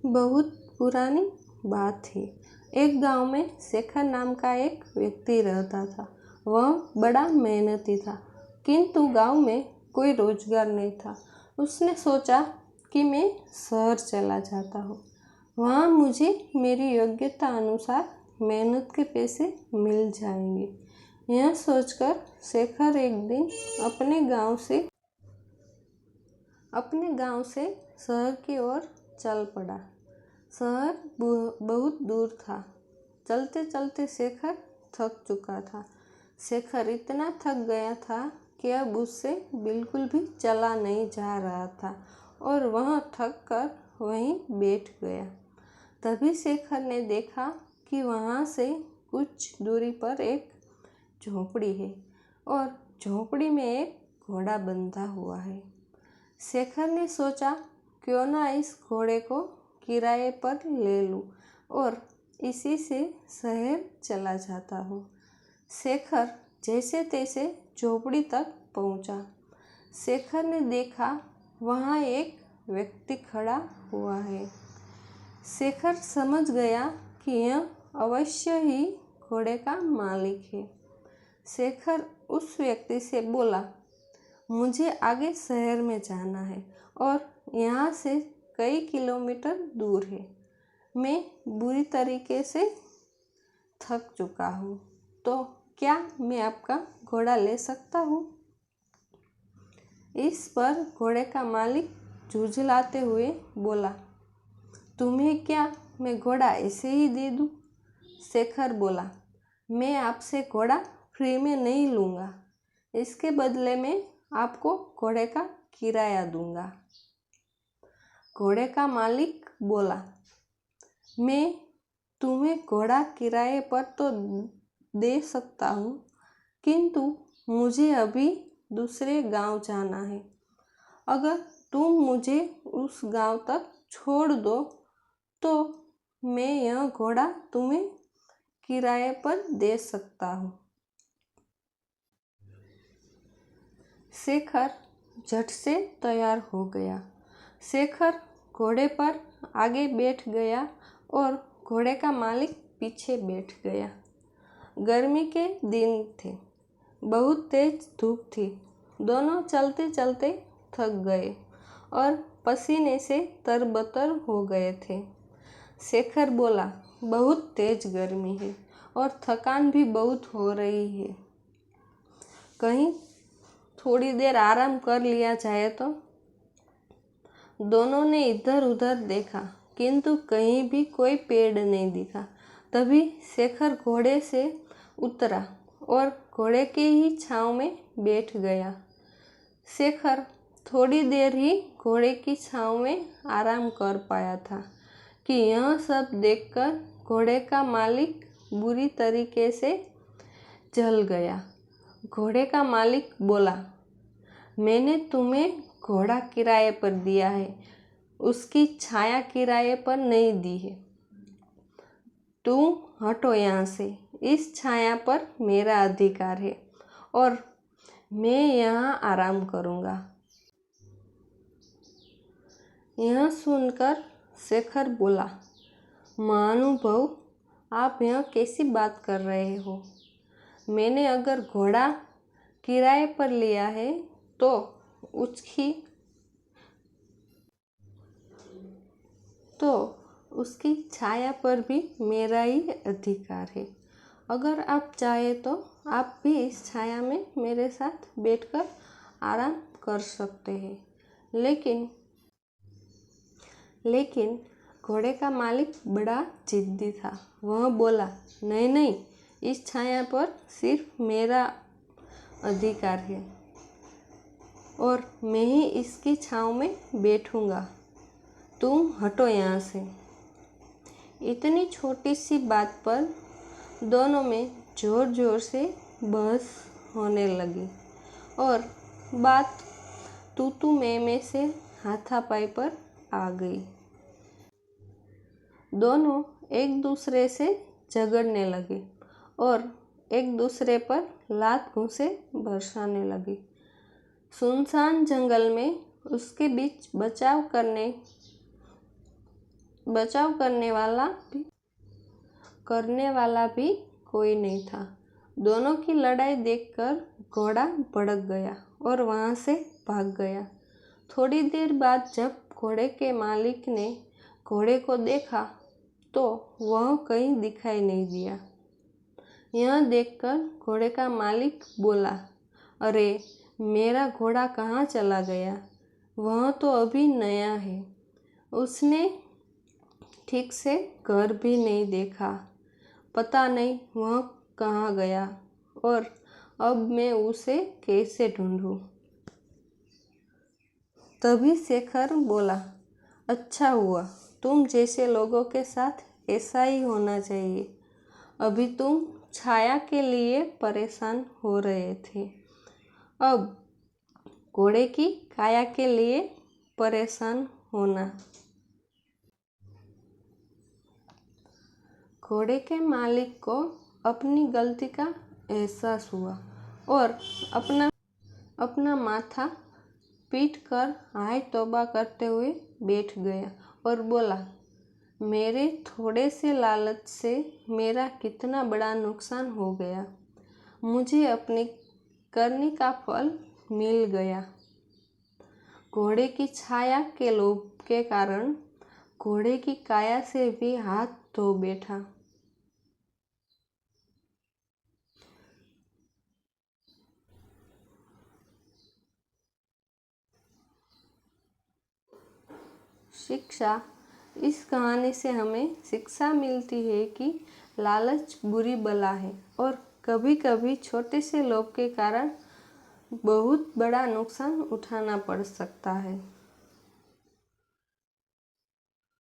बहुत पुरानी बात थी। एक गांव में शेखर नाम का एक व्यक्ति रहता था। वह बड़ा मेहनती था, किंतु गांव में कोई रोजगार नहीं था। उसने सोचा कि मैं शहर चला जाता हूँ, वहाँ मुझे मेरी योग्यता अनुसार मेहनत के पैसे मिल जाएंगे। यह सोचकर शेखर एक दिन अपने गांव से शहर की ओर चल पड़ा। शहर बहुत दूर था। चलते चलते शेखर थक चुका था। शेखर इतना थक गया था कि अब उससे बिल्कुल भी चला नहीं जा रहा था और वह थक कर वहीं बैठ गया। तभी शेखर ने देखा कि वहाँ से कुछ दूरी पर एक झोपड़ी है और झोपड़ी में एक घोड़ा बंधा हुआ है। शेखर ने सोचा, क्यों ना इस घोड़े को किराए पर ले लूं और इसी से शहर चला जाता हूँ। शेखर जैसे तैसे झोपड़ी तक पहुँचा। शेखर ने देखा वहाँ एक व्यक्ति खड़ा हुआ है। शेखर समझ गया कि यह अवश्य ही घोड़े का मालिक है। शेखर उस व्यक्ति से बोला, मुझे आगे शहर में जाना है और यहाँ से कई किलोमीटर दूर है। मैं बुरी तरीके से थक चुका हूँ, तो क्या मैं आपका घोड़ा ले सकता हूँ? इस पर घोड़े का मालिक झुंझलाते हुए बोला, तुम्हें क्या मैं घोड़ा ऐसे ही दे दूँ? शेखर बोला, मैं आपसे घोड़ा फ्री में नहीं लूँगा। इसके बदले में आपको घोड़े का किराया दूंगा। घोड़े का मालिक बोला, मैं तुम्हें घोड़ा किराए पर तो दे सकता हूँ, किंतु मुझे अभी दूसरे गांव जाना है। अगर तुम मुझे उस गांव तक छोड़ दो तो मैं यह घोड़ा तुम्हें किराए पर दे सकता हूँ। शेखर झट से तैयार हो गया। शेखर घोड़े पर आगे बैठ गया और घोड़े का मालिक पीछे बैठ गया। गर्मी के दिन थे, बहुत तेज धूप थी। दोनों चलते चलते थक गए और पसीने से तरबतर हो गए थे। शेखर बोला, बहुत तेज गर्मी है और थकान भी बहुत हो रही है, कहीं थोड़ी देर आराम कर लिया जाए तो। दोनों ने इधर उधर देखा, किंतु कहीं भी कोई पेड़ नहीं दिखा। तभी शेखर घोड़े से उतरा और घोड़े के ही छांव में बैठ गया। शेखर थोड़ी देर ही घोड़े की छांव में आराम कर पाया था कि यह सब देखकर घोड़े का मालिक बुरी तरीके से जल गया। घोड़े का मालिक बोला, मैंने तुम्हें घोड़ा किराए पर दिया है, उसकी छाया किराए पर नहीं दी है। तुम हटो यहाँ से, इस छाया पर मेरा अधिकार है और मैं यहाँ आराम करूँगा। यह सुनकर शेखर बोला, महानुभाव, आप यह कैसी बात कर रहे हो? मैंने अगर घोड़ा किराए पर लिया है तो उसकी छाया पर भी मेरा ही अधिकार है। अगर आप चाहे तो आप भी इस छाया में मेरे साथ बैठकर आराम कर सकते हैं। लेकिन घोड़े का मालिक बड़ा जिद्दी था। वह बोला, नहीं नहीं, इस छाया पर सिर्फ मेरा अधिकार है और मैं ही इसकी छांव में बैठूंगा। तुम हटो यहाँ से। इतनी छोटी सी बात पर दोनों में जोर जोर से बहस होने लगी और बात तू तू मैं से हाथापाई पर आ गई। दोनों एक दूसरे से झगड़ने लगे और एक दूसरे पर लात घूंसे बरसाने लगे। सुनसान जंगल में उसके बीच बचाव करने बचाव करने वाला भी कोई नहीं था। दोनों की लड़ाई देखकर घोड़ा भड़क गया और वहाँ से भाग गया। थोड़ी देर बाद जब घोड़े के मालिक ने घोड़े को देखा तो वह कहीं दिखाई नहीं दिया। यह देखकर घोड़े का मालिक बोला, अरे मेरा घोड़ा कहाँ चला गया? वह तो अभी नया है। उसने ठीक से घर भी नहीं देखा। पता नहीं वह कहाँ गया और अब मैं उसे कैसे ढूंढूं? तभी शेखर बोला, अच्छा हुआ, तुम जैसे लोगों के साथ ऐसा ही होना चाहिए। अभी तुम छाया के लिए परेशान हो रहे थे, अब घोड़े की काया के लिए परेशान होना। घोड़े के मालिक को अपनी गलती का एहसास हुआ और अपना माथा पीट कर हाय तौबा करते हुए बैठ गया और बोला, मेरे थोड़े से लालच से मेरा कितना बड़ा नुकसान हो गया। मुझे अपनी करनी का फल मिल गया। घोड़े की छाया के लोभ के कारण घोड़े की काया से भी हाथ धो बैठा। शिक्षा। इस कहानी से हमें शिक्षा मिलती है कि लालच बुरी बला है और कभी कभी छोटे से लोभ के कारण बहुत बड़ा नुकसान उठाना पड़ सकता है।